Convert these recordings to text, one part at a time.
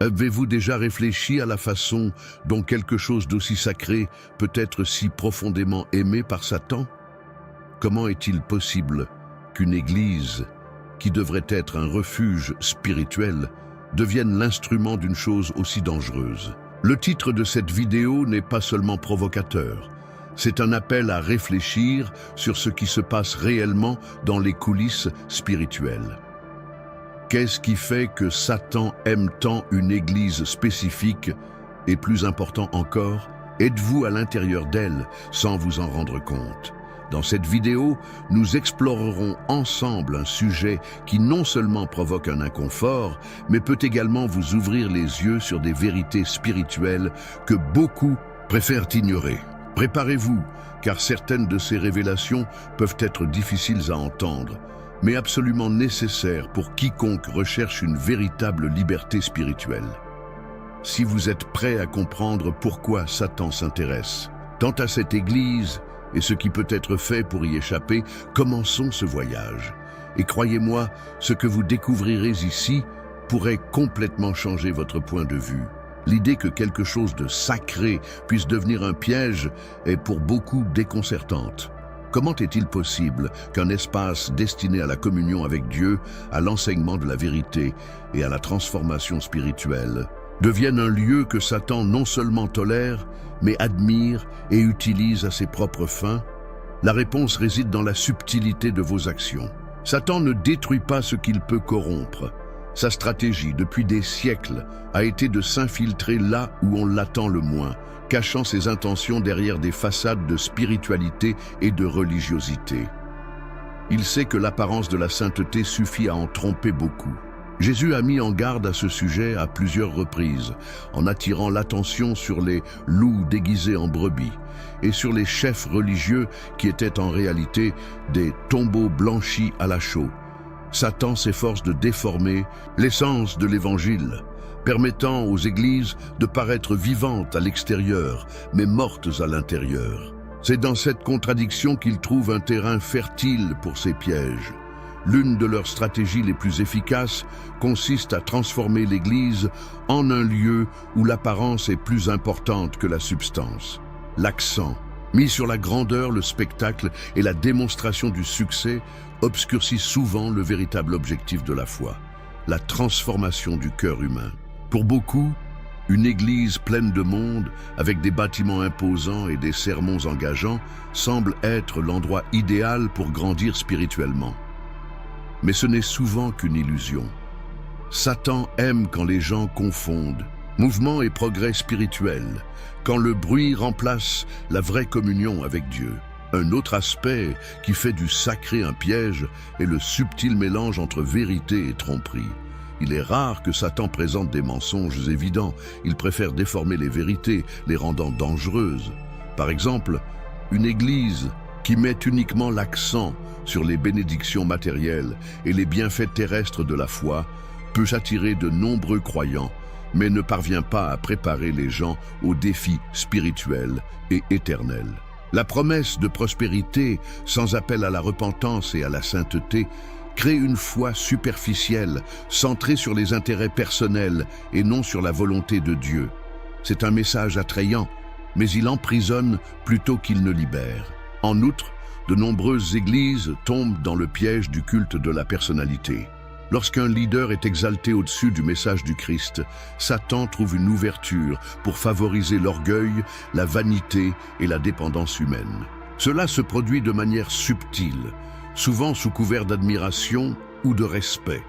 Avez-vous déjà réfléchi à la façon dont quelque chose d'aussi sacré peut être si profondément aimé par Satan? Comment est-il possible qu'une église, qui devrait être un refuge spirituel, devienne l'instrument d'une chose aussi dangereuse? Le titre de cette vidéo n'est pas seulement provocateur, c'est un appel à réfléchir sur ce qui se passe réellement dans les coulisses spirituelles. Qu'est-ce qui fait que Satan aime tant une église spécifique et plus important encore, êtes-vous à l'intérieur d'elle sans vous en rendre compte? Dans cette vidéo, nous explorerons ensemble un sujet qui non seulement provoque un inconfort, mais peut également vous ouvrir les yeux sur des vérités spirituelles que beaucoup préfèrent ignorer. Préparez-vous, car certaines de ces révélations peuvent être difficiles à entendre, mais absolument nécessaires pour quiconque recherche une véritable liberté spirituelle. Si vous êtes prêt à comprendre pourquoi Satan s'intéresse tant à cette église et ce qui peut être fait pour y échapper, commençons ce voyage. Et croyez-moi, ce que vous découvrirez ici pourrait complètement changer votre point de vue. L'idée que quelque chose de sacré puisse devenir un piège est pour beaucoup déconcertante. Comment est-il possible qu'un espace destiné à la communion avec Dieu, à l'enseignement de la vérité et à la transformation spirituelle devienne un lieu que Satan non seulement tolère, mais admire et utilise à ses propres fins? La réponse réside dans la subtilité de vos actions. Satan ne détruit pas ce qu'il peut corrompre. Sa stratégie, depuis des siècles, a été de s'infiltrer là où on l'attend le moins, cachant ses intentions derrière des façades de spiritualité et de religiosité. Il sait que l'apparence de la sainteté suffit à en tromper beaucoup. Jésus a mis en garde à ce sujet à plusieurs reprises, en attirant l'attention sur les loups déguisés en brebis et sur les chefs religieux qui étaient en réalité des tombeaux blanchis à la chaux. Satan s'efforce de déformer l'essence de l'Évangile, permettant aux églises de paraître vivantes à l'extérieur, mais mortes à l'intérieur. C'est dans cette contradiction qu'il trouve un terrain fertile pour ses pièges. L'une de leurs stratégies les plus efficaces consiste à transformer l'Église en un lieu où l'apparence est plus importante que la substance. L'accent mis sur la grandeur, le spectacle et la démonstration du succès obscurcit souvent le véritable objectif de la foi, la transformation du cœur humain. Pour beaucoup, une église pleine de monde, avec des bâtiments imposants et des sermons engageants, semble être l'endroit idéal pour grandir spirituellement. Mais ce n'est souvent qu'une illusion. Satan aime quand les gens confondent mouvement et progrès spirituel, quand le bruit remplace la vraie communion avec Dieu. Un autre aspect qui fait du sacré un piège est le subtil mélange entre vérité et tromperie. Il est rare que Satan présente des mensonges évidents. Il préfère déformer les vérités, les rendant dangereuses. Par exemple, une église qui met uniquement l'accent sur les bénédictions matérielles et les bienfaits terrestres de la foi peut attirer de nombreux croyants, mais ne parvient pas à préparer les gens aux défis spirituels et éternels. La promesse de prospérité, sans appel à la repentance et à la sainteté, crée une foi superficielle, centrée sur les intérêts personnels et non sur la volonté de Dieu. C'est un message attrayant, mais il emprisonne plutôt qu'il ne libère. En outre, de nombreuses églises tombent dans le piège du culte de la personnalité. Lorsqu'un leader est exalté au-dessus du message du Christ, Satan trouve une ouverture pour favoriser l'orgueil, la vanité et la dépendance humaine. Cela se produit de manière subtile, souvent sous couvert d'admiration ou de respect.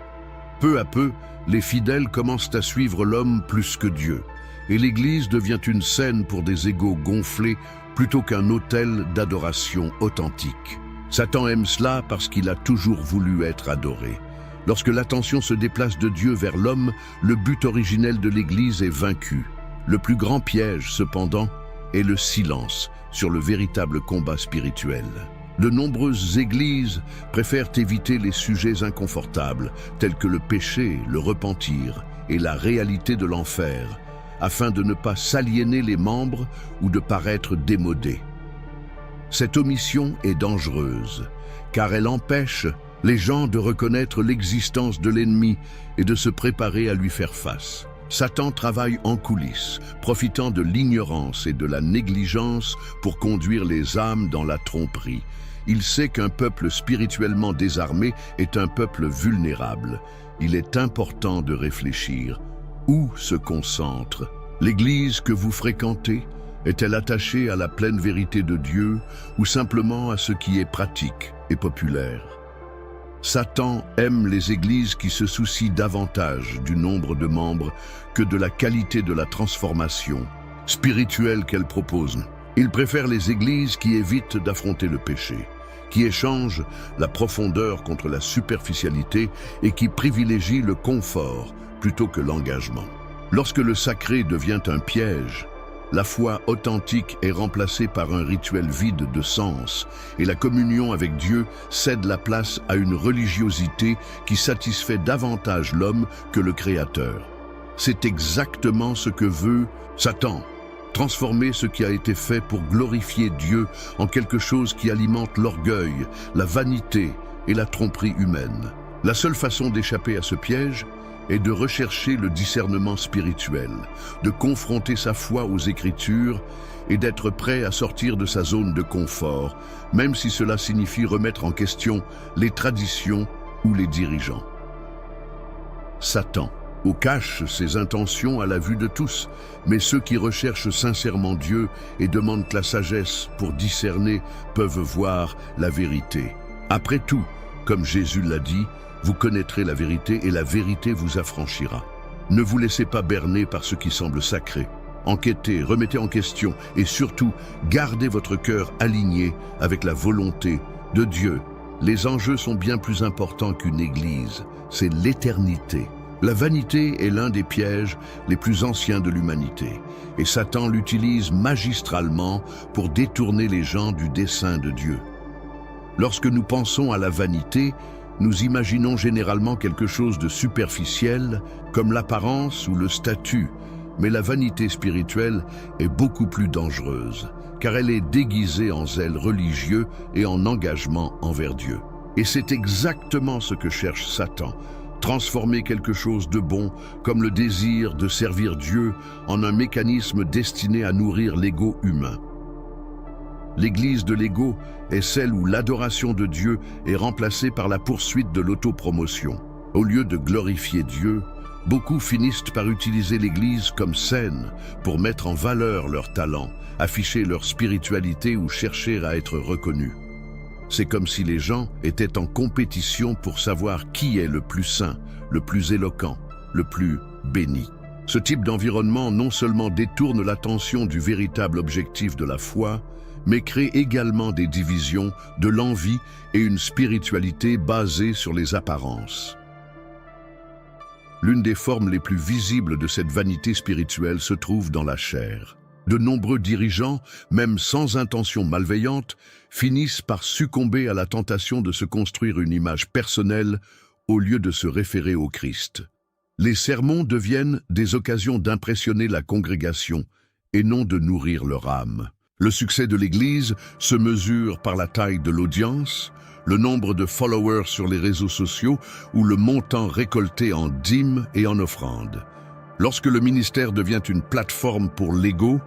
Peu à peu, les fidèles commencent à suivre l'homme plus que Dieu, et l'Église devient une scène pour des égos gonflés plutôt qu'un autel d'adoration authentique. Satan aime cela parce qu'il a toujours voulu être adoré. Lorsque l'attention se déplace de Dieu vers l'homme, le but originel de l'Église est vaincu. Le plus grand piège, cependant, est le silence sur le véritable combat spirituel. De nombreuses églises préfèrent éviter les sujets inconfortables, tels que le péché, le repentir et la réalité de l'enfer, afin de ne pas s'aliéner les membres ou de paraître démodés. Cette omission est dangereuse, car elle empêche les gens de reconnaître l'existence de l'ennemi et de se préparer à lui faire face. Satan travaille en coulisses, profitant de l'ignorance et de la négligence pour conduire les âmes dans la tromperie. Il sait qu'un peuple spirituellement désarmé est un peuple vulnérable. Il est important de réfléchir. Où se concentre l'Église que vous fréquentez? Est-elle attachée à la pleine vérité de Dieu ou simplement à ce qui est pratique et populaire? Satan aime les églises qui se soucient davantage du nombre de membres que de la qualité de la transformation spirituelle qu'elles proposent. Il préfère les églises qui évitent d'affronter le péché, qui échangent la profondeur contre la superficialité et qui privilégient le confort plutôt que l'engagement. Lorsque le sacré devient un piège, la foi authentique est remplacée par un rituel vide de sens et la communion avec Dieu cède la place à une religiosité qui satisfait davantage l'homme que le Créateur. C'est exactement ce que veut Satan, transformer ce qui a été fait pour glorifier Dieu en quelque chose qui alimente l'orgueil, la vanité et la tromperie humaine. La seule façon d'échapper à ce piège est de rechercher le discernement spirituel, de confronter sa foi aux Écritures et d'être prêt à sortir de sa zone de confort, même si cela signifie remettre en question les traditions ou les dirigeants. Satan cache ses intentions à la vue de tous, mais ceux qui recherchent sincèrement Dieu et demandent la sagesse pour discerner peuvent voir la vérité. Après tout, comme Jésus l'a dit, vous connaîtrez la vérité et la vérité vous affranchira. Ne vous laissez pas berner par ce qui semble sacré. Enquêtez, remettez en question et surtout, gardez votre cœur aligné avec la volonté de Dieu. Les enjeux sont bien plus importants qu'une église, c'est l'éternité. La vanité est l'un des pièges les plus anciens de l'humanité et Satan l'utilise magistralement pour détourner les gens du dessein de Dieu. Lorsque nous pensons à la vanité, nous imaginons généralement quelque chose de superficiel, comme l'apparence ou le statut, mais la vanité spirituelle est beaucoup plus dangereuse, car elle est déguisée en zèle religieux et en engagement envers Dieu. Et c'est exactement ce que cherche Satan, transformer quelque chose de bon, comme le désir de servir Dieu, en un mécanisme destiné à nourrir l'ego humain. L'église de l'ego est celle où l'adoration de Dieu est remplacée par la poursuite de l'autopromotion. Au lieu de glorifier Dieu, beaucoup finissent par utiliser l'église comme scène pour mettre en valeur leurs talents, afficher leur spiritualité ou chercher à être reconnus. C'est comme si les gens étaient en compétition pour savoir qui est le plus saint, le plus éloquent, le plus béni. Ce type d'environnement non seulement détourne l'attention du véritable objectif de la foi, mais crée également des divisions, de l'envie et une spiritualité basée sur les apparences. L'une des formes les plus visibles de cette vanité spirituelle se trouve dans la chair. De nombreux dirigeants, même sans intention malveillante, finissent par succomber à la tentation de se construire une image personnelle au lieu de se référer au Christ. Les sermons deviennent des occasions d'impressionner la congrégation et non de nourrir leur âme. Le succès de l'Église se mesure par la taille de l'audience, le nombre de followers sur les réseaux sociaux ou le montant récolté en dîmes et en offrandes. Lorsque le ministère devient une plateforme pour l'ego,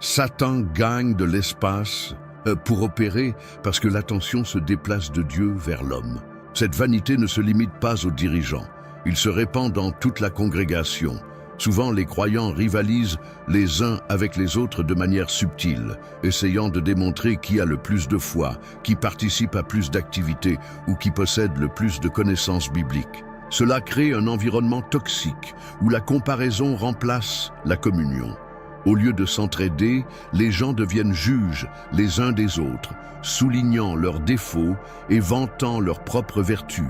Satan gagne de l'espace pour opérer parce que l'attention se déplace de Dieu vers l'homme. Cette vanité ne se limite pas aux dirigeants, il se répand dans toute la congrégation. Souvent, les croyants rivalisent les uns avec les autres de manière subtile, essayant de démontrer qui a le plus de foi, qui participe à plus d'activités ou qui possède le plus de connaissances bibliques. Cela crée un environnement toxique où la comparaison remplace la communion. Au lieu de s'entraider, les gens deviennent juges les uns des autres, soulignant leurs défauts et vantant leurs propres vertus.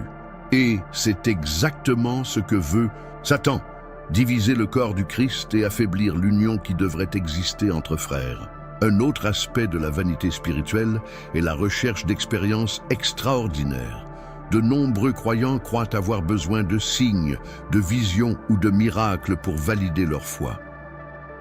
Et c'est exactement ce que veut Satan. Diviser le corps du Christ et affaiblir l'union qui devrait exister entre frères. Un autre aspect de la vanité spirituelle est la recherche d'expériences extraordinaires. De nombreux croyants croient avoir besoin de signes, de visions ou de miracles pour valider leur foi.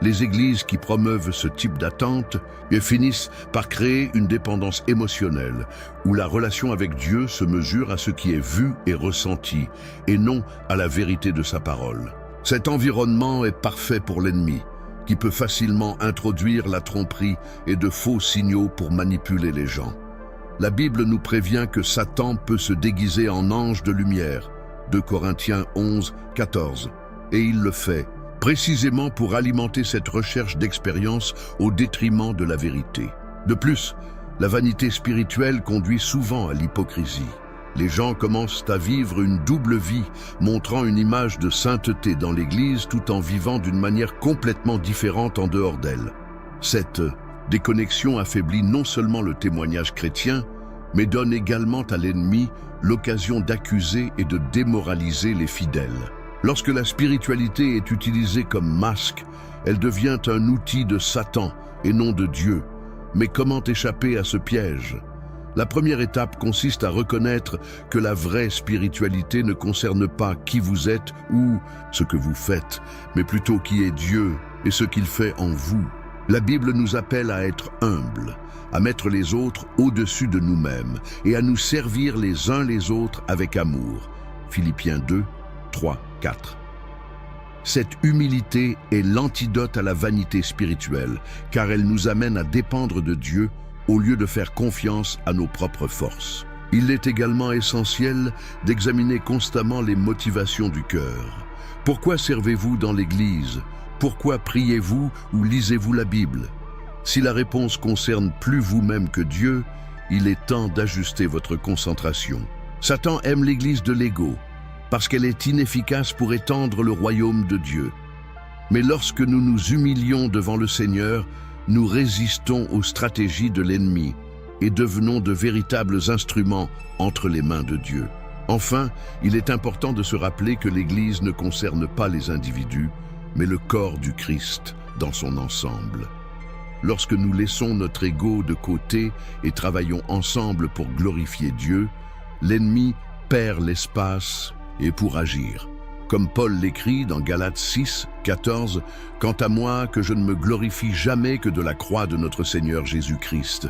Les églises qui promeuvent ce type d'attente finissent par créer une dépendance émotionnelle, où la relation avec Dieu se mesure à ce qui est vu et ressenti, et non à la vérité de sa parole. Cet environnement est parfait pour l'ennemi, qui peut facilement introduire la tromperie et de faux signaux pour manipuler les gens. La Bible nous prévient que Satan peut se déguiser en ange de lumière, 2 Corinthiens 11, 14, et il le fait, précisément pour alimenter cette recherche d'expérience au détriment de la vérité. De plus, la vanité spirituelle conduit souvent à l'hypocrisie. Les gens commencent à vivre une double vie, montrant une image de sainteté dans l'Église tout en vivant d'une manière complètement différente en dehors d'elle. Cette déconnexion affaiblit non seulement le témoignage chrétien, mais donne également à l'ennemi l'occasion d'accuser et de démoraliser les fidèles. Lorsque la spiritualité est utilisée comme masque, elle devient un outil de Satan et non de Dieu. Mais comment échapper à ce piège ? La première étape consiste à reconnaître que la vraie spiritualité ne concerne pas qui vous êtes ou ce que vous faites, mais plutôt qui est Dieu et ce qu'il fait en vous. La Bible nous appelle à être humbles, à mettre les autres au-dessus de nous-mêmes et à nous servir les uns les autres avec amour. Philippiens 2, 3, 4. Cette humilité est l'antidote à la vanité spirituelle, car elle nous amène à dépendre de Dieu au lieu de faire confiance à nos propres forces. Il est également essentiel d'examiner constamment les motivations du cœur. Pourquoi servez-vous dans l'Église ? Pourquoi priez-vous ou lisez-vous la Bible ? Si la réponse concerne plus vous-même que Dieu, il est temps d'ajuster votre concentration. Satan aime l'Église de l'ego, parce qu'elle est inefficace pour étendre le royaume de Dieu. Mais lorsque nous nous humilions devant le Seigneur, nous résistons aux stratégies de l'ennemi et devenons de véritables instruments entre les mains de Dieu. Enfin, il est important de se rappeler que l'Église ne concerne pas les individus, mais le corps du Christ dans son ensemble. Lorsque nous laissons notre ego de côté et travaillons ensemble pour glorifier Dieu, l'ennemi perd l'espace et pour agir. Comme Paul l'écrit dans Galates 6, 14, « Quant à moi, que je ne me glorifie jamais que de la croix de notre Seigneur Jésus-Christ. »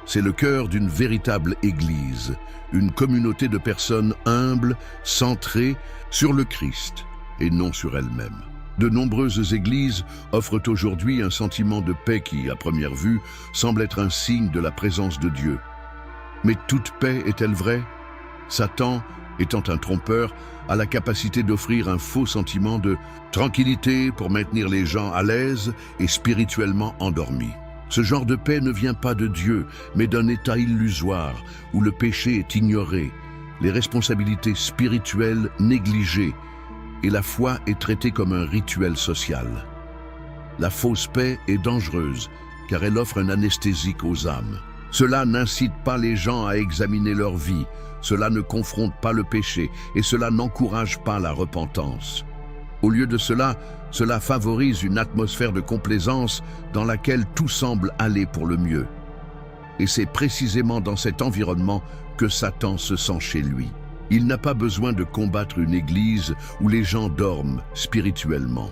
C'est le cœur d'une véritable Église, une communauté de personnes humbles, centrées sur le Christ et non sur elles-mêmes. De nombreuses églises offrent aujourd'hui un sentiment de paix qui, à première vue, semble être un signe de la présence de Dieu. Mais toute paix est-elle vraie ? Satan, étant un trompeur, a la capacité d'offrir un faux sentiment de tranquillité pour maintenir les gens à l'aise et spirituellement endormis. Ce genre de paix ne vient pas de Dieu, mais d'un état illusoire où le péché est ignoré, les responsabilités spirituelles négligées et la foi est traitée comme un rituel social. La fausse paix est dangereuse car elle offre un anesthésique aux âmes. Cela n'incite pas les gens à examiner leur vie, cela ne confronte pas le péché et cela n'encourage pas la repentance. Au lieu de cela, cela favorise une atmosphère de complaisance dans laquelle tout semble aller pour le mieux. Et c'est précisément dans cet environnement que Satan se sent chez lui. Il n'a pas besoin de combattre une église où les gens dorment spirituellement.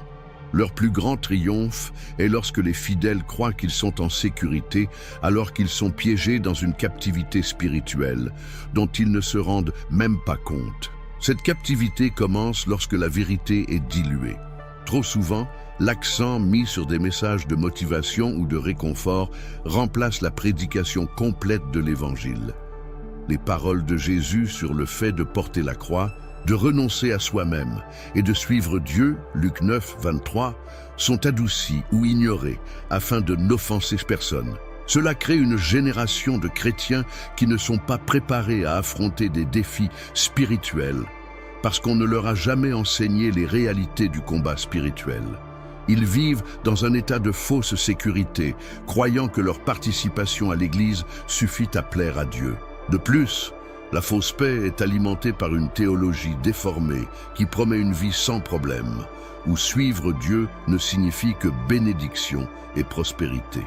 Leur plus grand triomphe est lorsque les fidèles croient qu'ils sont en sécurité alors qu'ils sont piégés dans une captivité spirituelle dont ils ne se rendent même pas compte. Cette captivité commence lorsque la vérité est diluée. Trop souvent, l'accent mis sur des messages de motivation ou de réconfort remplace la prédication complète de l'Évangile. Les paroles de Jésus sur le fait de porter la croix, de renoncer à soi-même et de suivre Dieu, Luc 9, 23, sont adoucies ou ignorées afin de n'offenser personne. Cela crée une génération de chrétiens qui ne sont pas préparés à affronter des défis spirituels parce qu'on ne leur a jamais enseigné les réalités du combat spirituel. Ils vivent dans un état de fausse sécurité, croyant que leur participation à l'Église suffit à plaire à Dieu. De plus, la fausse paix est alimentée par une théologie déformée qui promet une vie sans problème, où suivre Dieu ne signifie que bénédiction et prospérité.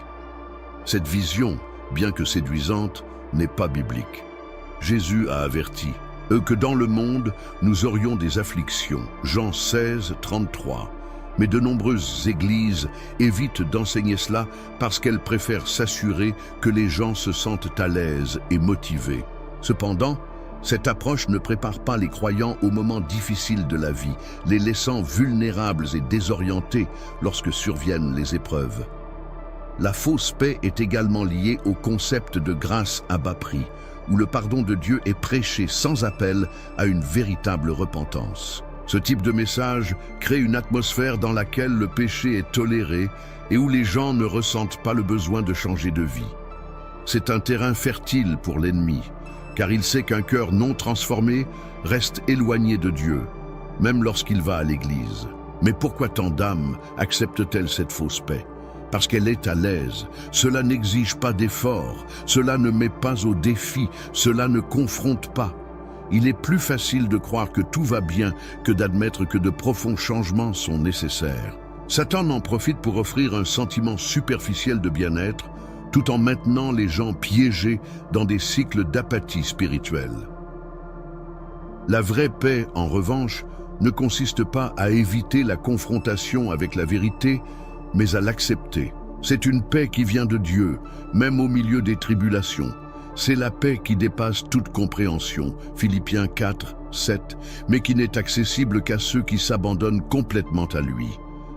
Cette vision, bien que séduisante, n'est pas biblique. Jésus a averti que dans le monde, nous aurions des afflictions. Jean 16, 33. Mais de nombreuses églises évitent d'enseigner cela parce qu'elles préfèrent s'assurer que les gens se sentent à l'aise et motivés. Cependant, Cette approche ne prépare pas les croyants aux moments difficiles de la vie, les laissant vulnérables et désorientés lorsque surviennent les épreuves. La fausse paix est également liée au concept de grâce à bas prix, où le pardon de Dieu est prêché sans appel à une véritable repentance. Ce type de message crée une atmosphère dans laquelle le péché est toléré et où les gens ne ressentent pas le besoin de changer de vie. C'est un terrain fertile pour l'ennemi, car il sait qu'un cœur non transformé reste éloigné de Dieu, même lorsqu'il va à l'église. Mais pourquoi tant d'âmes acceptent-elles cette fausse paix? Parce qu'elle est à l'aise. Cela n'exige pas d'effort, cela ne met pas au défi, cela ne confronte pas. Il est plus facile de croire que tout va bien que d'admettre que de profonds changements sont nécessaires. Satan en profite pour offrir un sentiment superficiel de bien-être, tout en maintenant les gens piégés dans des cycles d'apathie spirituelle. La vraie paix, en revanche, ne consiste pas à éviter la confrontation avec la vérité, mais à l'accepter. C'est une paix qui vient de Dieu, même au milieu des tribulations. C'est la paix qui dépasse toute compréhension, Philippiens 4, 7, mais qui n'est accessible qu'à ceux qui s'abandonnent complètement à lui.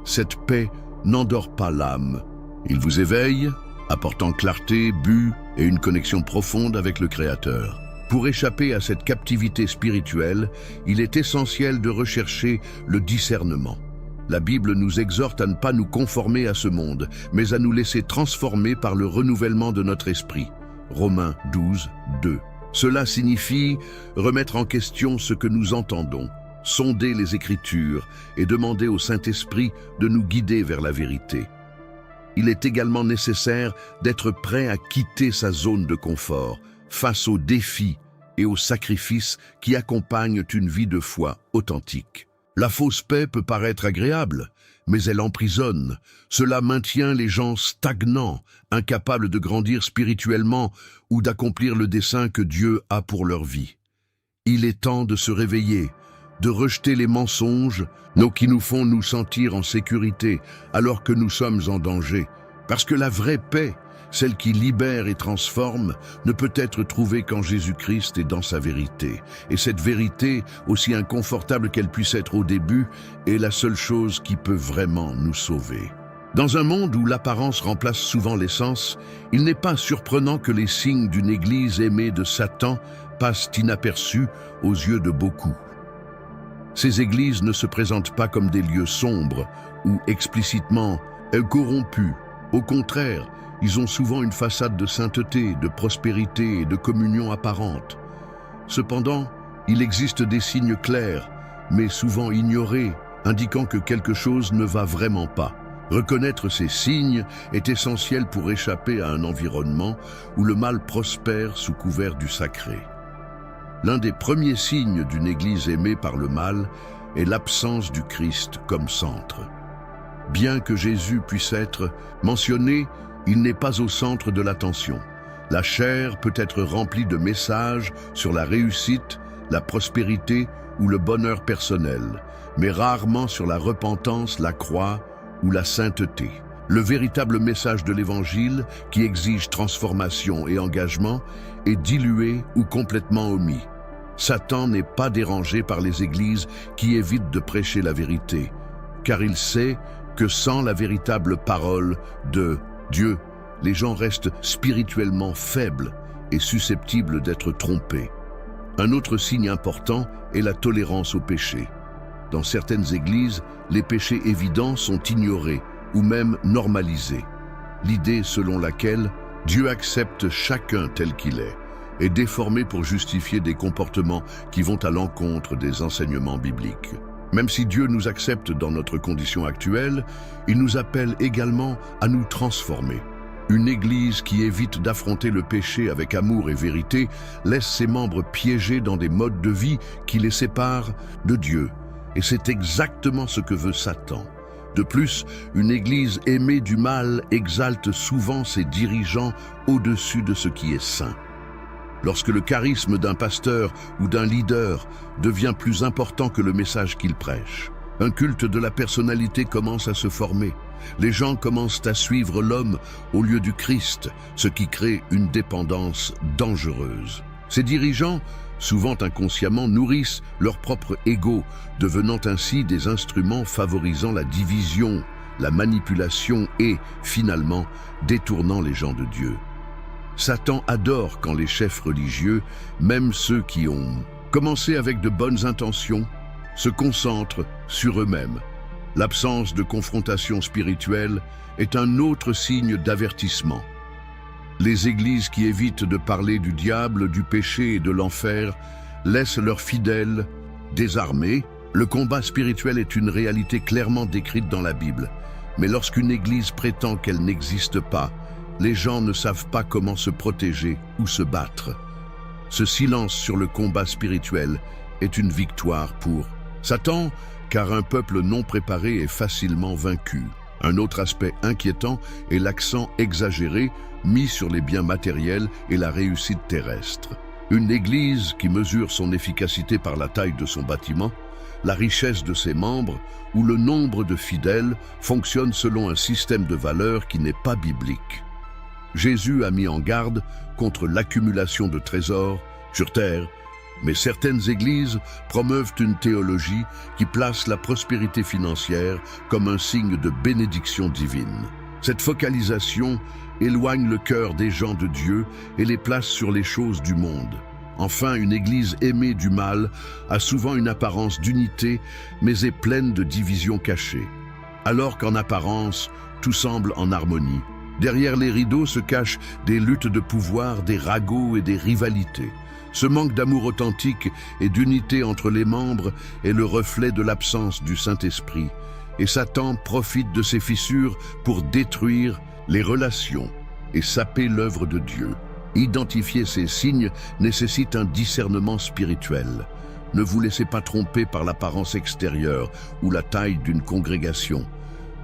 Cette paix n'endort pas l'âme. Il vous éveille, apportant clarté, but et une connexion profonde avec le Créateur. Pour échapper à cette captivité spirituelle, il est essentiel de rechercher le discernement. La Bible nous exhorte à ne pas nous conformer à ce monde, mais à nous laisser transformer par le renouvellement de notre esprit. Romains 12, 2. Cela signifie remettre en question ce que nous entendons, sonder les Écritures et demander au Saint-Esprit de nous guider vers la vérité. Il est également nécessaire d'être prêt à quitter sa zone de confort face aux défis et aux sacrifices qui accompagnent une vie de foi authentique. La fausse paix peut paraître agréable, mais elle emprisonne. Cela maintient les gens stagnants, incapables de grandir spirituellement ou d'accomplir le dessein que Dieu a pour leur vie. Il est temps de se réveiller, de rejeter les mensonges qui nous font nous sentir en sécurité alors que nous sommes en danger. Parce que la vraie paix, celle qui libère et transforme, ne peut être trouvée qu'en Jésus-Christ et dans sa vérité. Et cette vérité, aussi inconfortable qu'elle puisse être au début, est la seule chose qui peut vraiment nous sauver. Dans un monde où l'apparence remplace souvent l'essence, il n'est pas surprenant que les signes d'une Église aimée de Satan passent inaperçus aux yeux de beaucoup. Ces églises ne se présentent pas comme des lieux sombres ou explicitement corrompus. Au contraire, ils ont souvent une façade de sainteté, de prospérité et de communion apparente. Cependant, il existe des signes clairs, mais souvent ignorés, indiquant que quelque chose ne va vraiment pas. Reconnaître ces signes est essentiel pour échapper à un environnement où le mal prospère sous couvert du sacré. L'un des premiers signes d'une Église aimée par le mal est l'absence du Christ comme centre. Bien que Jésus puisse être mentionné, il n'est pas au centre de l'attention. La chair peut être remplie de messages sur la réussite, la prospérité ou le bonheur personnel, mais rarement sur la repentance, la croix ou la sainteté. Le véritable message de l'Évangile, qui exige transformation et engagement, est dilué ou complètement omis. Satan n'est pas dérangé par les églises qui évitent de prêcher la vérité, car il sait que sans la véritable parole de Dieu, les gens restent spirituellement faibles et susceptibles d'être trompés. Un autre signe important est la tolérance au péché. Dans certaines églises, les péchés évidents sont ignorés ou même normalisés. L'idée selon laquelle Dieu accepte chacun tel qu'il est déformée pour justifier des comportements qui vont à l'encontre des enseignements bibliques. Même si Dieu nous accepte dans notre condition actuelle, il nous appelle également à nous transformer. Une Église qui évite d'affronter le péché avec amour et vérité laisse ses membres piégés dans des modes de vie qui les séparent de Dieu. Et c'est exactement ce que veut Satan. De plus, une Église aimée du mal exalte souvent ses dirigeants au-dessus de ce qui est saint. Lorsque le charisme d'un pasteur ou d'un leader devient plus important que le message qu'il prêche, un culte de la personnalité commence à se former. Les gens commencent à suivre l'homme au lieu du Christ, ce qui crée une dépendance dangereuse. Ces dirigeants, souvent inconsciemment, nourrissent leur propre ego, devenant ainsi des instruments favorisant la division, la manipulation et, finalement, détournant les gens de Dieu. Satan adore quand les chefs religieux, même ceux qui ont commencé avec de bonnes intentions, se concentrent sur eux-mêmes. L'absence de confrontation spirituelle est un autre signe d'avertissement. Les églises qui évitent de parler du diable, du péché et de l'enfer laissent leurs fidèles désarmés. Le combat spirituel est une réalité clairement décrite dans la Bible. Mais lorsqu'une église prétend qu'elle n'existe pas, les gens ne savent pas comment se protéger ou se battre. Ce silence sur le combat spirituel est une victoire pour Satan, car un peuple non préparé est facilement vaincu. Un autre aspect inquiétant est l'accent exagéré mis sur les biens matériels et la réussite terrestre. Une église qui mesure son efficacité par la taille de son bâtiment, la richesse de ses membres ou le nombre de fidèles fonctionne selon un système de valeurs qui n'est pas biblique. Jésus a mis en garde contre l'accumulation de trésors sur terre, mais certaines églises promeuvent une théologie qui place la prospérité financière comme un signe de bénédiction divine. Cette focalisation éloigne le cœur des gens de Dieu et les place sur les choses du monde. Enfin, une église aimée du mal a souvent une apparence d'unité, mais est pleine de divisions cachées. Alors qu'en apparence, tout semble en harmonie. Derrière les rideaux se cachent des luttes de pouvoir, des ragots et des rivalités. Ce manque d'amour authentique et d'unité entre les membres est le reflet de l'absence du Saint-Esprit. Et Satan profite de ces fissures pour détruire les relations et saper l'œuvre de Dieu. Identifier ces signes nécessite un discernement spirituel. Ne vous laissez pas tromper par l'apparence extérieure ou la taille d'une congrégation.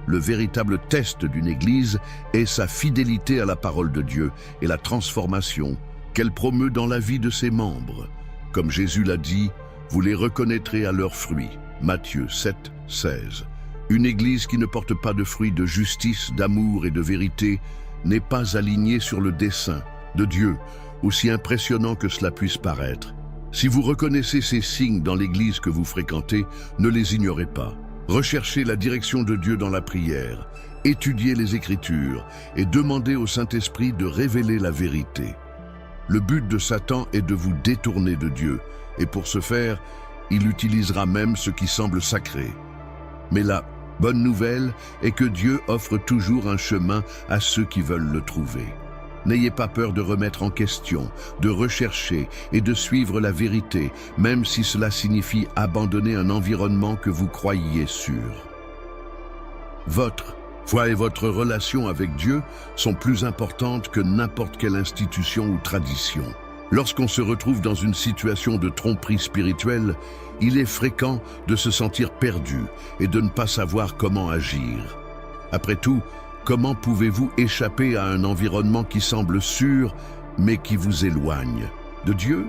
Le véritable test d'une église est sa fidélité à la parole de Dieu et la transformation qu'elle promeut dans la vie de ses membres. Comme Jésus l'a dit, vous les reconnaîtrez à leurs fruits. Matthieu 7, 16. Une église qui ne porte pas de fruits de justice, d'amour et de vérité n'est pas alignée sur le dessein de Dieu, aussi impressionnant que cela puisse paraître. Si vous reconnaissez ces signes dans l'église que vous fréquentez, ne les ignorez pas. Recherchez la direction de Dieu dans la prière, étudiez les Écritures et demandez au Saint-Esprit de révéler la vérité. Le but de Satan est de vous détourner de Dieu, et pour ce faire, il utilisera même ce qui semble sacré. Mais la bonne nouvelle est que Dieu offre toujours un chemin à ceux qui veulent le trouver. N'ayez pas peur de remettre en question, de rechercher et de suivre la vérité, même si cela signifie abandonner un environnement que vous croyiez sûr. Votre foi et votre relation avec Dieu sont plus importantes que n'importe quelle institution ou tradition. Lorsqu'on se retrouve dans une situation de tromperie spirituelle, il est fréquent de se sentir perdu et de ne pas savoir comment agir. Après tout, comment pouvez-vous échapper à un environnement qui semble sûr, mais qui vous éloigne de Dieu?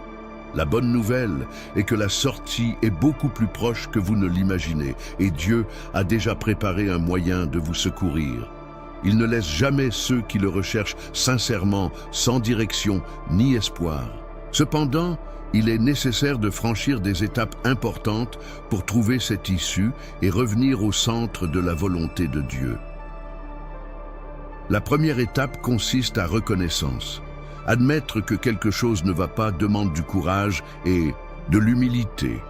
La bonne nouvelle est que la sortie est beaucoup plus proche que vous ne l'imaginez, et Dieu a déjà préparé un moyen de vous secourir. Il ne laisse jamais ceux qui le recherchent sincèrement, sans direction ni espoir. Cependant, il est nécessaire de franchir des étapes importantes pour trouver cette issue et revenir au centre de la volonté de Dieu. La première étape consiste à reconnaissance. Admettre que quelque chose ne va pas demande du courage et de l'humilité.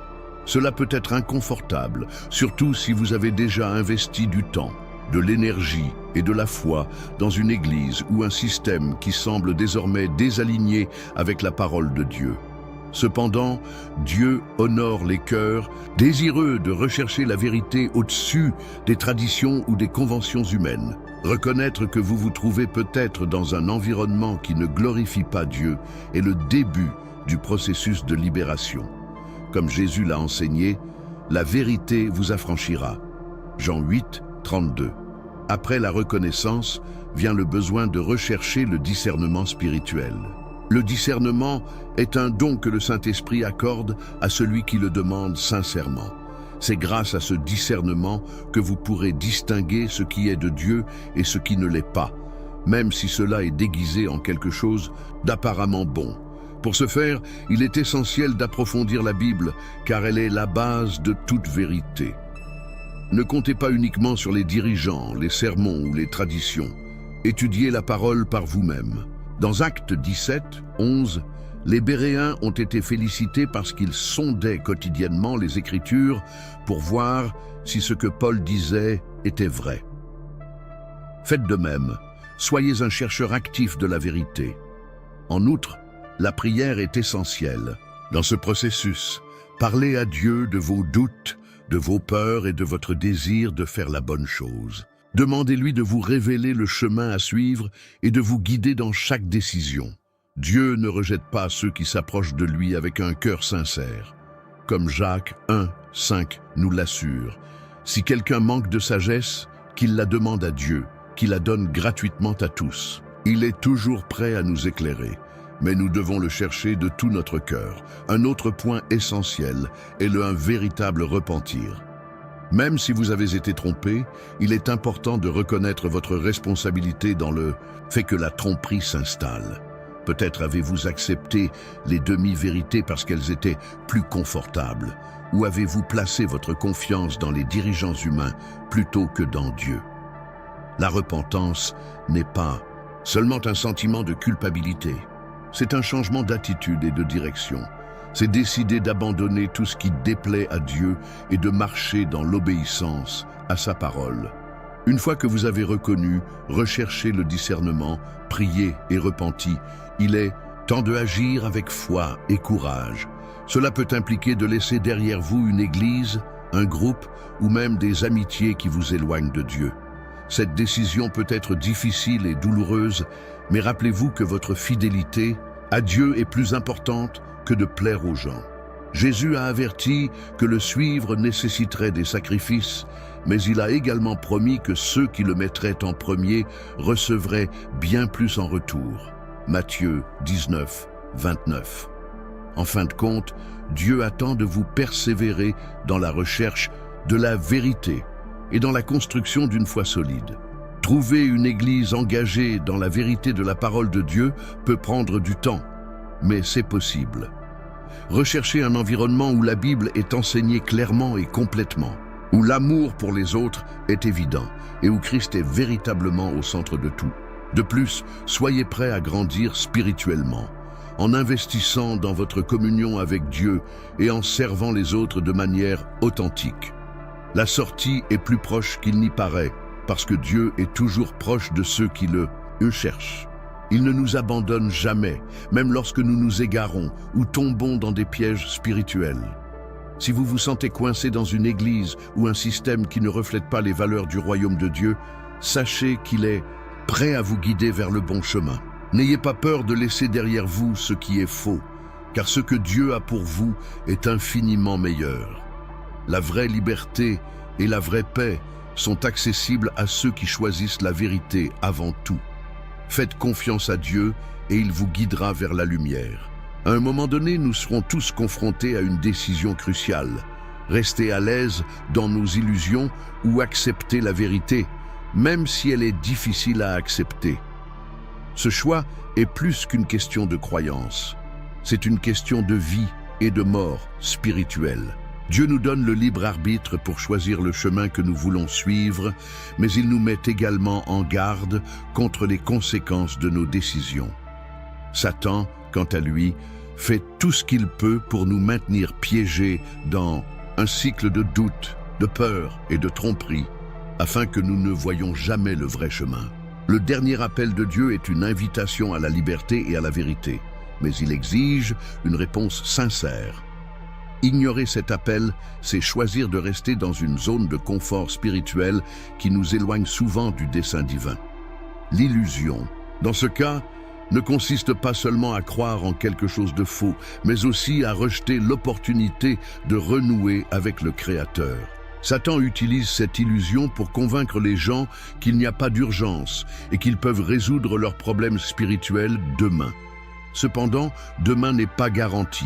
Cela peut être inconfortable, surtout si vous avez déjà investi du temps, de l'énergie et de la foi dans une église ou un système qui semble désormais désaligné avec la parole de Dieu. Cependant, Dieu honore les cœurs, désireux de rechercher la vérité au-dessus des traditions ou des conventions humaines. Reconnaître que vous vous trouvez peut-être dans un environnement qui ne glorifie pas Dieu est le début du processus de libération. Comme Jésus l'a enseigné, la vérité vous affranchira. Jean 8, 32. Après la reconnaissance, vient le besoin de rechercher le discernement spirituel. Le discernement est un don que le Saint-Esprit accorde à celui qui le demande sincèrement. C'est grâce à ce discernement que vous pourrez distinguer ce qui est de Dieu et ce qui ne l'est pas, même si cela est déguisé en quelque chose d'apparemment bon. Pour ce faire, il est essentiel d'approfondir la Bible, car elle est la base de toute vérité. Ne comptez pas uniquement sur les dirigeants, les sermons ou les traditions. Étudiez la parole par vous-même. Dans Actes 17, 11, les Béréens ont été félicités parce qu'ils sondaient quotidiennement les Écritures pour voir si ce que Paul disait était vrai. Faites de même, soyez un chercheur actif de la vérité. En outre, la prière est essentielle. Dans ce processus, parlez à Dieu de vos doutes, de vos peurs et de votre désir de faire la bonne chose. Demandez-lui de vous révéler le chemin à suivre et de vous guider dans chaque décision. Dieu ne rejette pas ceux qui s'approchent de lui avec un cœur sincère. Comme Jacques 1, 5 nous l'assure, si quelqu'un manque de sagesse, qu'il la demande à Dieu, qui la donne gratuitement à tous. Il est toujours prêt à nous éclairer, mais nous devons le chercher de tout notre cœur. Un autre point essentiel est un véritable repentir. Même si vous avez été trompé, il est important de reconnaître votre responsabilité dans le fait que la tromperie s'installe. Peut-être avez-vous accepté les demi-vérités parce qu'elles étaient plus confortables, ou avez-vous placé votre confiance dans les dirigeants humains plutôt que dans Dieu. La repentance n'est pas seulement un sentiment de culpabilité. C'est un changement d'attitude et de direction. C'est décider d'abandonner tout ce qui déplaît à Dieu et de marcher dans l'obéissance à sa parole. Une fois que vous avez reconnu, recherché le discernement, prié et repenti, il est temps de agir avec foi et courage. Cela peut impliquer de laisser derrière vous une église, un groupe ou même des amitiés qui vous éloignent de Dieu. Cette décision peut être difficile et douloureuse, mais rappelez-vous que votre fidélité à Dieu est plus importante que de plaire aux gens. Jésus a averti que le suivre nécessiterait des sacrifices, mais il a également promis que ceux qui le mettraient en premier recevraient bien plus en retour. Matthieu 19, 29. En fin de compte, Dieu attend de vous persévérer dans la recherche de la vérité et dans la construction d'une foi solide. Trouver une église engagée dans la vérité de la parole de Dieu peut prendre du temps, mais c'est possible. Recherchez un environnement où la Bible est enseignée clairement et complètement, où l'amour pour les autres est évident et où Christ est véritablement au centre de tout. De plus, soyez prêts à grandir spirituellement, en investissant dans votre communion avec Dieu et en servant les autres de manière authentique. La sortie est plus proche qu'il n'y paraît, parce que Dieu est toujours proche de ceux qui le cherchent. Il ne nous abandonne jamais, même lorsque nous nous égarons ou tombons dans des pièges spirituels. Si vous vous sentez coincé dans une église ou un système qui ne reflète pas les valeurs du royaume de Dieu, sachez qu'il est prêt à vous guider vers le bon chemin. N'ayez pas peur de laisser derrière vous ce qui est faux, car ce que Dieu a pour vous est infiniment meilleur. La vraie liberté et la vraie paix sont accessibles à ceux qui choisissent la vérité avant tout. Faites confiance à Dieu et il vous guidera vers la lumière. À un moment donné, nous serons tous confrontés à une décision cruciale. Rester à l'aise dans nos illusions ou accepter la vérité, même si elle est difficile à accepter. Ce choix est plus qu'une question de croyance. C'est une question de vie et de mort spirituelle. Dieu nous donne le libre arbitre pour choisir le chemin que nous voulons suivre, mais il nous met également en garde contre les conséquences de nos décisions. Satan, quant à lui, fait tout ce qu'il peut pour nous maintenir piégés dans un cycle de doute, de peur et de tromperie, afin que nous ne voyions jamais le vrai chemin. Le dernier appel de Dieu est une invitation à la liberté et à la vérité, mais il exige une réponse sincère. Ignorer cet appel, c'est choisir de rester dans une zone de confort spirituel qui nous éloigne souvent du dessein divin. L'illusion, dans ce cas, ne consiste pas seulement à croire en quelque chose de faux, mais aussi à rejeter l'opportunité de renouer avec le Créateur. Satan utilise cette illusion pour convaincre les gens qu'il n'y a pas d'urgence et qu'ils peuvent résoudre leurs problèmes spirituels demain. Cependant, demain n'est pas garanti.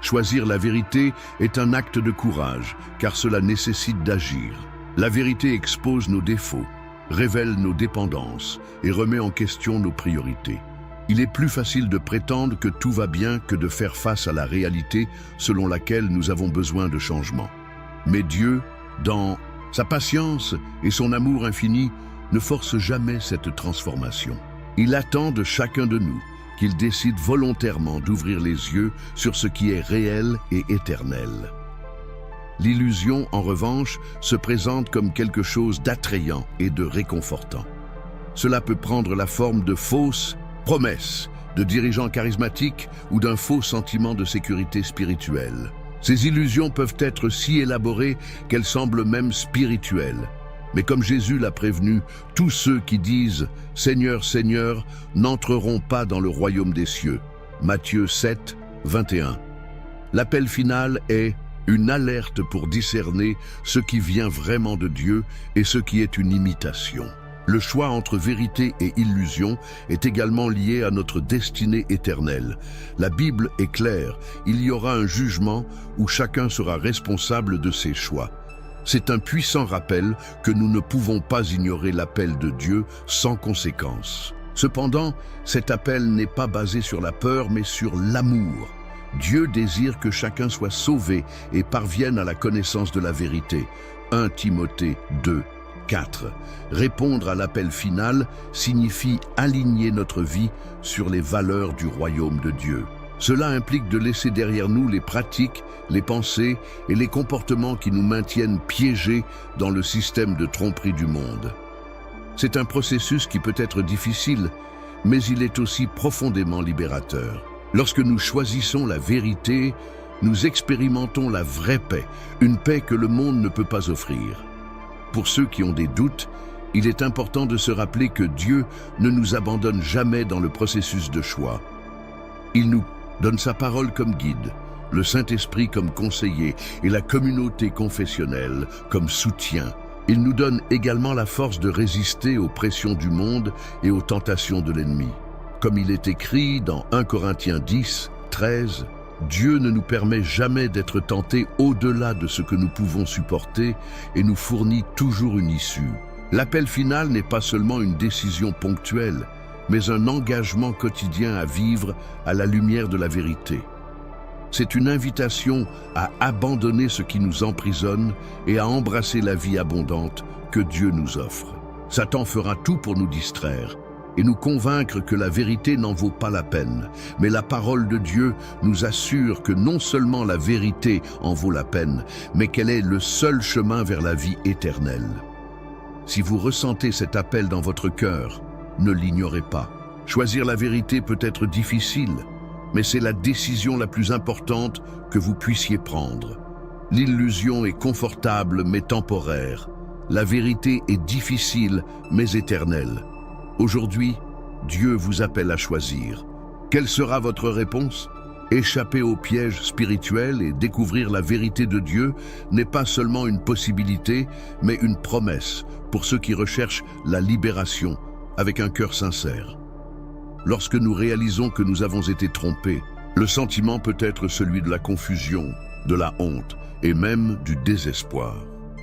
Choisir la vérité est un acte de courage, car cela nécessite d'agir. La vérité expose nos défauts, révèle nos dépendances et remet en question nos priorités. Il est plus facile de prétendre que tout va bien que de faire face à la réalité selon laquelle nous avons besoin de changement. Mais Dieu, dans sa patience et son amour infini, ne force jamais cette transformation. Il attend de chacun de nous qu'il décide volontairement d'ouvrir les yeux sur ce qui est réel et éternel. L'illusion, en revanche, se présente comme quelque chose d'attrayant et de réconfortant. Cela peut prendre la forme de fausses promesses, de dirigeants charismatiques ou d'un faux sentiment de sécurité spirituelle. Ces illusions peuvent être si élaborées qu'elles semblent même spirituelles. Mais comme Jésus l'a prévenu, tous ceux qui disent « Seigneur, Seigneur » n'entreront pas dans le royaume des cieux. Matthieu 7, 21. L'appel final est une alerte pour discerner ce qui vient vraiment de Dieu et ce qui est une imitation. Le choix entre vérité et illusion est également lié à notre destinée éternelle. La Bible est claire, il y aura un jugement où chacun sera responsable de ses choix. C'est un puissant rappel que nous ne pouvons pas ignorer l'appel de Dieu sans conséquence. Cependant, cet appel n'est pas basé sur la peur mais sur l'amour. Dieu désire que chacun soit sauvé et parvienne à la connaissance de la vérité. 1 Timothée 2, 4. Répondre à l'appel final signifie aligner notre vie sur les valeurs du royaume de Dieu. Cela implique de laisser derrière nous les pratiques, les pensées et les comportements qui nous maintiennent piégés dans le système de tromperie du monde. C'est un processus qui peut être difficile, mais il est aussi profondément libérateur. Lorsque nous choisissons la vérité, nous expérimentons la vraie paix, une paix que le monde ne peut pas offrir. Pour ceux qui ont des doutes, il est important de se rappeler que Dieu ne nous abandonne jamais dans le processus de choix. Il nous donne sa parole comme guide, le Saint-Esprit comme conseiller et la communauté confessionnelle comme soutien. Il nous donne également la force de résister aux pressions du monde et aux tentations de l'ennemi. Comme il est écrit dans 1 Corinthiens 10, 13, Dieu ne nous permet jamais d'être tentés au-delà de ce que nous pouvons supporter et nous fournit toujours une issue. L'appel final n'est pas seulement une décision ponctuelle, mais un engagement quotidien à vivre à la lumière de la vérité. C'est une invitation à abandonner ce qui nous emprisonne et à embrasser la vie abondante que Dieu nous offre. Satan fera tout pour nous distraire et nous convaincre que la vérité n'en vaut pas la peine. Mais la parole de Dieu nous assure que non seulement la vérité en vaut la peine, mais qu'elle est le seul chemin vers la vie éternelle. Si vous ressentez cet appel dans votre cœur, ne l'ignorez pas. Choisir la vérité peut être difficile, mais c'est la décision la plus importante que vous puissiez prendre. L'illusion est confortable mais temporaire. La vérité est difficile mais éternelle. Aujourd'hui, Dieu vous appelle à choisir. Quelle sera votre réponse? Échapper aux pièges spirituels et découvrir la vérité de Dieu n'est pas seulement une possibilité, mais une promesse pour ceux qui recherchent la libération avec un cœur sincère. Lorsque nous réalisons que nous avons été trompés, le sentiment peut être celui de la confusion, de la honte et même du désespoir.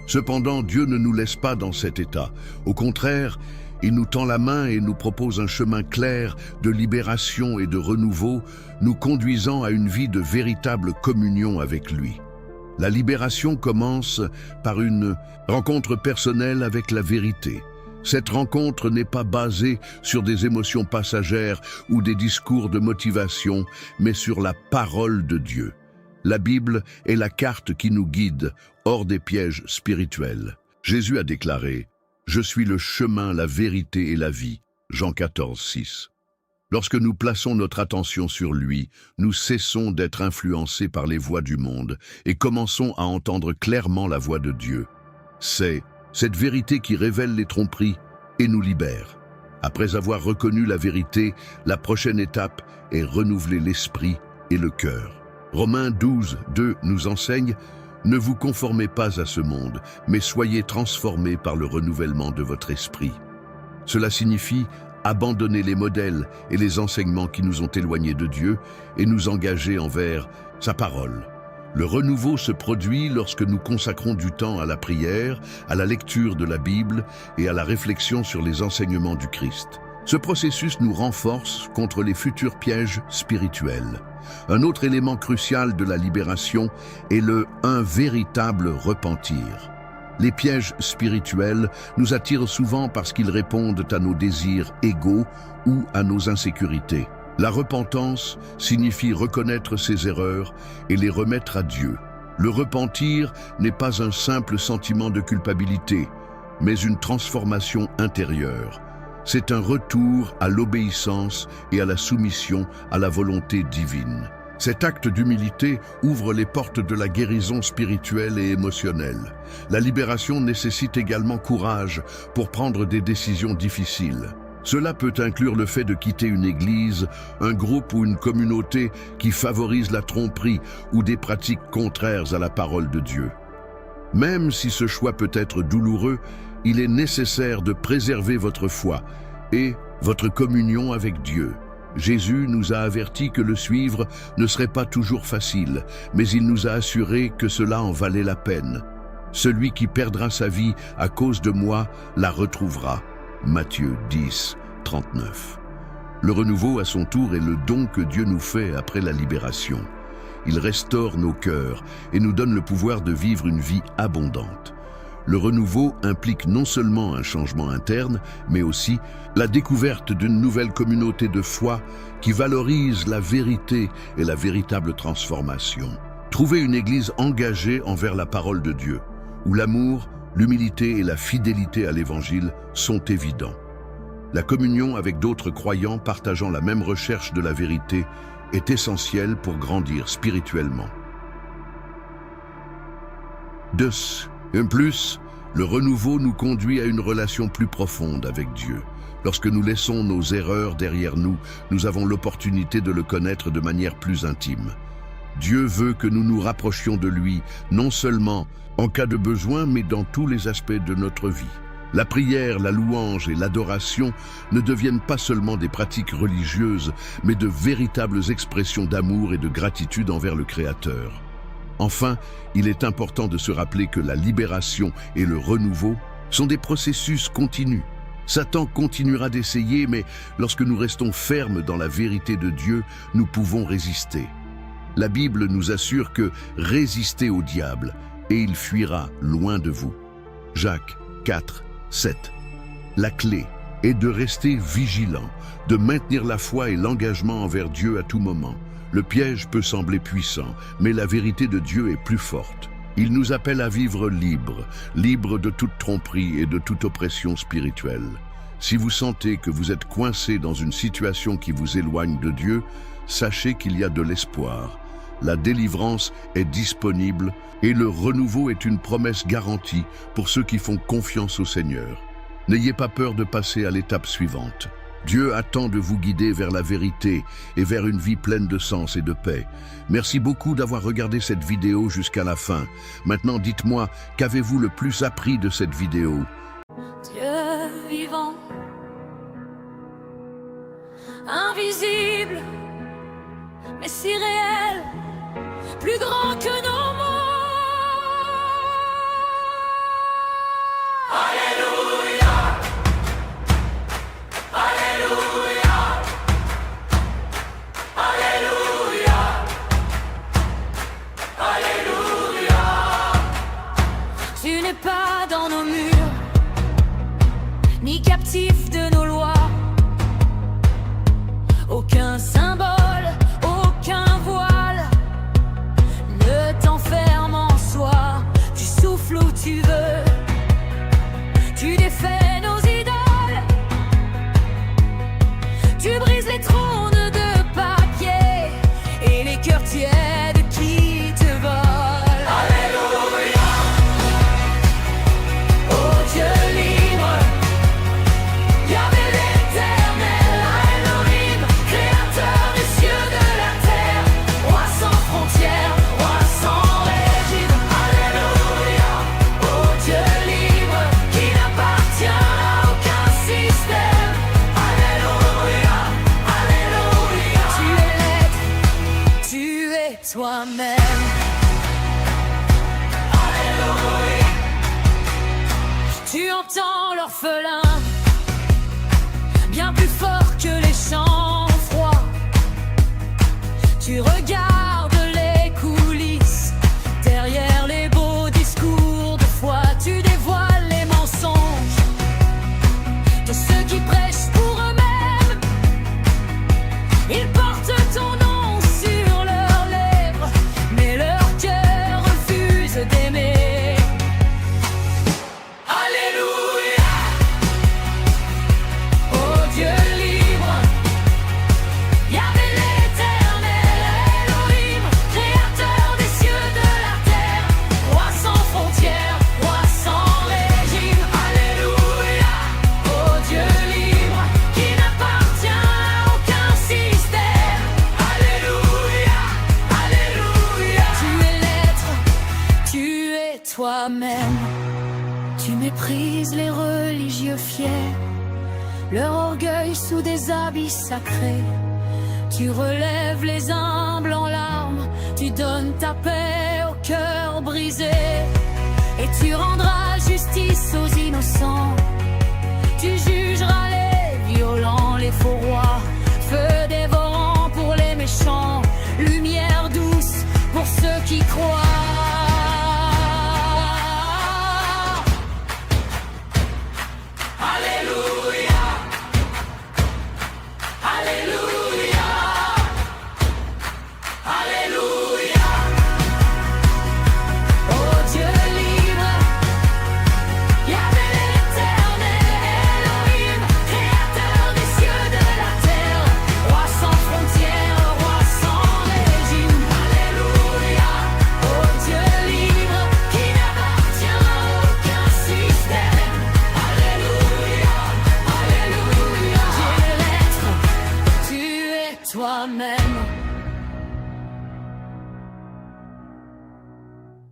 Cependant, Dieu ne nous laisse pas dans cet état. Au contraire, il nous tend la main et nous propose un chemin clair de libération et de renouveau, nous conduisant à une vie de véritable communion avec lui. La libération commence par une rencontre personnelle avec la vérité. Cette rencontre n'est pas basée sur des émotions passagères ou des discours de motivation, mais sur la parole de Dieu. La Bible est la carte qui nous guide hors des pièges spirituels. Jésus a déclaré « Je suis le chemin, la vérité et la vie » Jean 14, 6. Lorsque nous plaçons notre attention sur lui, nous cessons d'être influencés par les voix du monde et commençons à entendre clairement la voix de Dieu. C'est cette vérité qui révèle les tromperies et nous libère. Après avoir reconnu la vérité, la prochaine étape est renouveler l'esprit et le cœur. Romains 12, 2 nous enseigne « Ne vous conformez pas à ce monde, mais soyez transformés par le renouvellement de votre esprit. » Cela signifie abandonner les modèles et les enseignements qui nous ont éloignés de Dieu et nous engager envers sa parole. Le renouveau se produit lorsque nous consacrons du temps à la prière, à la lecture de la Bible et à la réflexion sur les enseignements du Christ. Ce processus nous renforce contre les futurs pièges spirituels. Un autre élément crucial de la libération est un véritable repentir. Les pièges spirituels nous attirent souvent parce qu'ils répondent à nos désirs égaux ou à nos insécurités. La repentance signifie reconnaître ses erreurs et les remettre à Dieu. Le repentir n'est pas un simple sentiment de culpabilité, mais une transformation intérieure. C'est un retour à l'obéissance et à la soumission à la volonté divine. Cet acte d'humilité ouvre les portes de la guérison spirituelle et émotionnelle. La libération nécessite également courage pour prendre des décisions difficiles. Cela peut inclure le fait de quitter une église, un groupe ou une communauté qui favorise la tromperie ou des pratiques contraires à la parole de Dieu. Même si ce choix peut être douloureux, il est nécessaire de préserver votre foi et votre communion avec Dieu. Jésus nous a avertis que le suivre ne serait pas toujours facile, mais il nous a assuré que cela en valait la peine. Celui qui perdra sa vie à cause de moi la retrouvera. Matthieu 10, 39. Le renouveau, à son tour, est le don que Dieu nous fait après la libération. Il restaure nos cœurs et nous donne le pouvoir de vivre une vie abondante. Le renouveau implique non seulement un changement interne, mais aussi la découverte d'une nouvelle communauté de foi qui valorise la vérité et la véritable transformation. Trouvez une église engagée envers la parole de Dieu, où l'amour, l'humilité et la fidélité à l'Évangile sont évidents. La communion avec d'autres croyants partageant la même recherche de la vérité est essentielle pour grandir spirituellement. De plus, le renouveau nous conduit à une relation plus profonde avec Dieu. Lorsque nous laissons nos erreurs derrière nous, nous avons l'opportunité de le connaître de manière plus intime. Dieu veut que nous nous rapprochions de lui, non seulement en cas de besoin, mais dans tous les aspects de notre vie. La prière, la louange et l'adoration ne deviennent pas seulement des pratiques religieuses, mais de véritables expressions d'amour et de gratitude envers le Créateur. Enfin, il est important de se rappeler que la libération et le renouveau sont des processus continus. Satan continuera d'essayer, mais lorsque nous restons fermes dans la vérité de Dieu, nous pouvons résister. La Bible nous assure que résistez au diable et il fuira loin de vous. Jacques 4, 7. La clé est de rester vigilant, de maintenir la foi et l'engagement envers Dieu à tout moment. Le piège peut sembler puissant, mais la vérité de Dieu est plus forte. Il nous appelle à vivre libres de toute tromperie et de toute oppression spirituelle. Si vous sentez que vous êtes coincé dans une situation qui vous éloigne de Dieu, sachez qu'il y a de l'espoir. La délivrance est disponible et le renouveau est une promesse garantie pour ceux qui font confiance au Seigneur. N'ayez pas peur de passer à l'étape suivante. Dieu attend de vous guider vers la vérité et vers une vie pleine de sens et de paix. Merci beaucoup d'avoir regardé cette vidéo jusqu'à la fin. Maintenant, dites-moi, qu'avez-vous le plus appris de cette vidéo? Dieu vivant, invisible, mais si réel, plus grand que nos mots. Alléluia, Alléluia, Alléluia, Alléluia. Tu n'es pas dans nos murs, ni captif de nos lois. Aucun symbole, aucun voile ne t'enferme en soi. Tu souffles où tu veux, tu défais nos idoles, tu brises les trônes de papier et les cœurs tièdes qui te volent. Alléluia, oh Dieu libre, Yahvé l'éternel, Elohim, créateur des cieux, de la terre, roi sans frontières, roi sans régime. Alléluia, oh Dieu libre, qui n'appartient à aucun système. Alléluia, Alléluia. Tu es l'être, tu es toi-même. Alléluia. Tu entends l'orphelin bien plus fort toi-même. Tu méprises les religieux fiers, leur orgueil sous des habits sacrés. Tu relèves les humbles en larmes, tu donnes ta paix au cœur brisé. Et tu rendras justice aux innocents, tu jugeras les